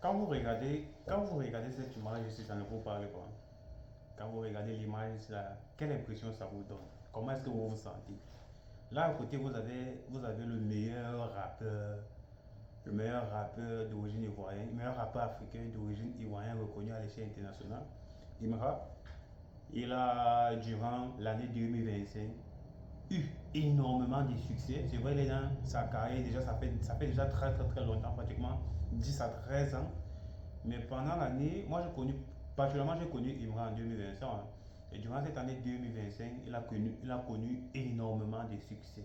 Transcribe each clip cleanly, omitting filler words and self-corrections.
Quand vous regardez cette image ici, ça ne vous parle pas. Quand vous regardez l'image là, quelle impression ça vous donne? Comment est-ce que vous vous sentez? Là à côté, vous avez le meilleur rappeur d'origine ivoirienne, le meilleur rappeur africain d'origine ivoirienne reconnu à l'échelle internationale. Imra, il a, durant l'année 2025, eu énormément de succès. C'est vrai, il est dans sa carrière, déjà, ça fait déjà très très très longtemps, pratiquement 10 à 13 ans. Mais pendant l'année, moi particulièrement j'ai connu Imran en 2025. Hein. Et durant cette année 2025, il a connu énormément de succès.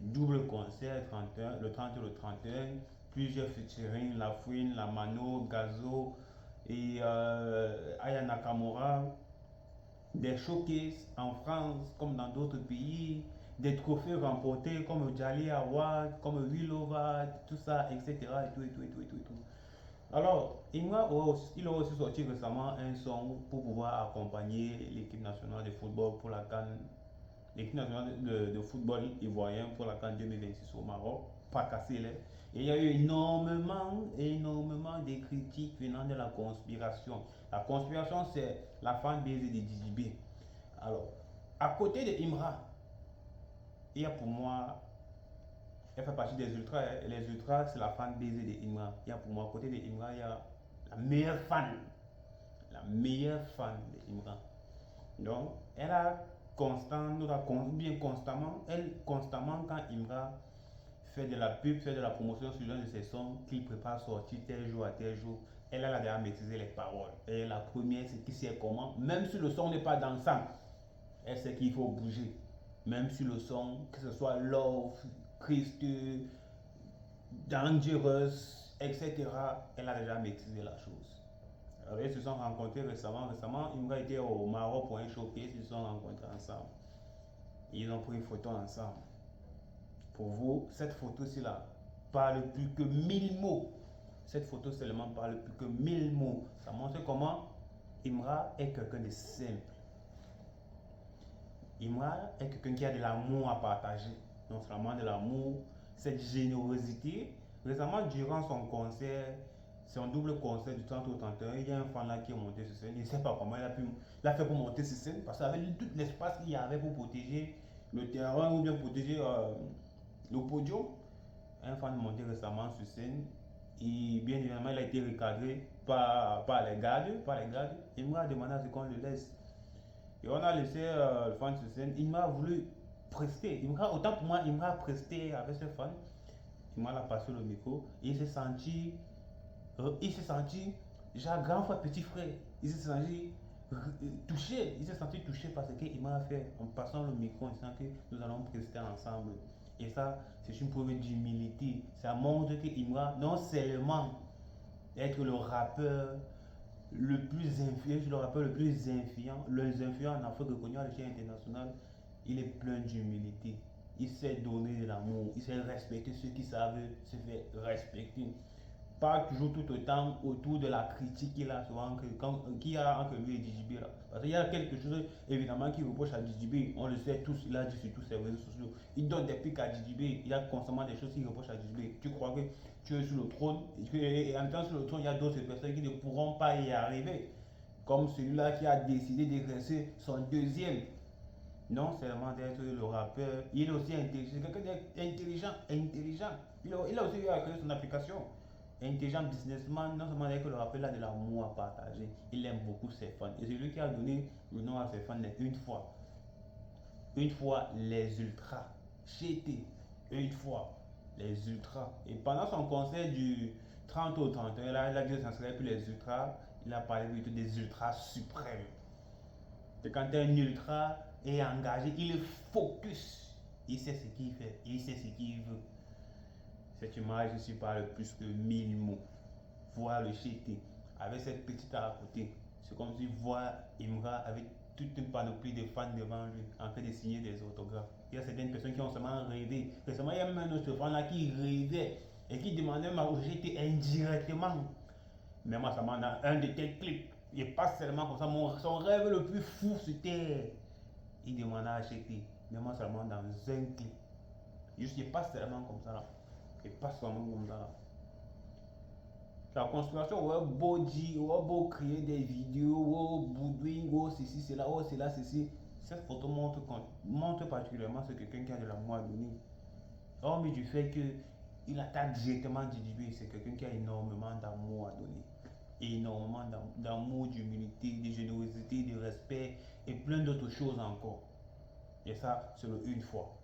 Double concert, 31, le 30 et le 31, plusieurs featuring, La Fouine, La Mano, Gazo et Aya Nakamura, des showcases en France comme dans d'autres pays, des trophées remportés comme Jali Award, comme Willova, tout ça, etc. Et tout, et tout, et tout, et tout, et tout. Alors, il a aussi sorti récemment un son pour pouvoir accompagner l'équipe nationale de football pour la CAN, l'équipe nationale de football ivoirien pour la CAN 2026 au Maroc, pas cassé les. Et il y a eu énormément de critiques venant de la conspiration. La conspiration, c'est la fanbase de DJB. Alors, à côté de Imra, il y a pour moi, elle fait partie des ultras. Hein. Et les ultras, c'est la fan baiser de Imra. Il y a pour moi, à côté de Imra, il y a la meilleure fan. La meilleure fan de Imra. Donc, elle a bien constamment, constamment, quand Imra fait de la pub, fait de la promotion sur l'un de ses sons qu'il prépare sortir tel jour à tel jour, elle a déjà maîtrisé les paroles. Elle est la première, c'est qui sait comment, même si le son n'est pas dansant, elle sait qu'il faut bouger. Même si le son, que ce soit Love, Christ, Dangerous, etc., elle a déjà maîtrisé la chose. Alors, ils se sont rencontrés récemment. Récemment, Imra était au Maroc pour un showcase. Ils se sont rencontrés ensemble. Ils ont pris une photo ensemble. Pour vous, cette photo-ci là parle plus que 1000 mots. Cette photo seulement parle plus que 1000 mots. Ça montre comment Imra est quelqu'un de simple. Imra est quelqu'un qui a de l'amour à partager. Non seulement de l'amour, cette générosité. Récemment, durant son concert, c'est un double concert du 30 au 31, il y a un fan là qui est monté sur scène. Il ne sait pas comment il a fait pour monter sur scène parce qu'avec tout l'espace qu'il y avait pour protéger le terrain ou bien protéger le podium, un fan est monté récemment sur scène et bien évidemment il a été recadré par les gardes. Il m'a demandé à ce qu'on le laisse. Et on a laissé le fan sur scène. Il m'a voulu prester. Autant pour moi, il m'a presté avec ce fan. Il m'a passé le micro. Il s'est senti, genre grand frère, petit frère. Il s'est senti touché. Il s'est senti touché parce qu'il m'a fait en passant le micro, en disant que nous allons prester ensemble. Et ça, c'est une preuve d'humilité. Ça montre qu'il m'a non seulement être le rappeur le plus influent, le rappeur le plus influent, les influents en Afrique reconnu à l'échelle internationale, il est plein d'humilité. Il sait donner de l'amour, il sait respecter ceux qui savent se faire respecter. Pas toujours tout autant autour de la critique qu'il a souvent qu'il y a entre lui et DJB là. Parce qu'il y a quelque chose évidemment qui reproche à DJB, on le sait tous, il a dit sur tous ses réseaux sociaux. Il donne des pics à DJB, il y a constamment des choses qu'il reproche à DJB. Tu crois que tu es sur le trône et en étant sur le trône, il y a d'autres personnes qui ne pourront pas y arriver. Comme celui-là qui a décidé d'exercer son deuxième. Non seulement d'être le rappeur, il est aussi intelligent. Quelqu'un d'intelligent. Il a aussi eu à créer son application. Intelligent businessman, non seulement avec le rappel, il a de l'amour à partager. Il aime beaucoup ses fans. Et c'est lui qui a donné le nom à ses fans une fois. Une fois les ultras. GT. Une fois les ultras. Et pendant son concert du 30 au 31, là, il a dit que ça ne serait plus les ultras. Il a parlé plutôt des ultras suprêmes. Et quand un ultra est engagé, il est focus. Il sait ce qu'il fait. Il sait ce qu'il veut. Cette image ici parle plus que 1000 mots. Voir le GT avec cette petite à côté, c'est comme si voir Imra avec toute une panoplie de fans devant lui en train de signer des autographes. Il y a certaines personnes qui ont seulement rêvé. Récemment, il y a même un autre fan là qui rêvait et qui demandait au GT indirectement. Mais moi, ça m'en a un de tes clips. Et pas seulement comme ça, son rêve le plus fou c'était. Il demandait à GT, mais moi seulement dans un clip. Juste, il pas seulement comme ça là. Et pas seulement comme ça là. La conspiration, ouais, beau dire, ouais, beau créer des vidéos, ouais, boudoing, ouais, ceci, cela, ouais, cela, ceci. Cette photo montre particulièrement ce quelqu'un qui a de l'amour à donner. Hormis du fait que il attaque directement Didi, c'est quelqu'un qui a énormément d'amour à donner. Énormément d'amour, d'humilité, de générosité, de respect et plein d'autres choses encore. Et ça, c'est le une fois.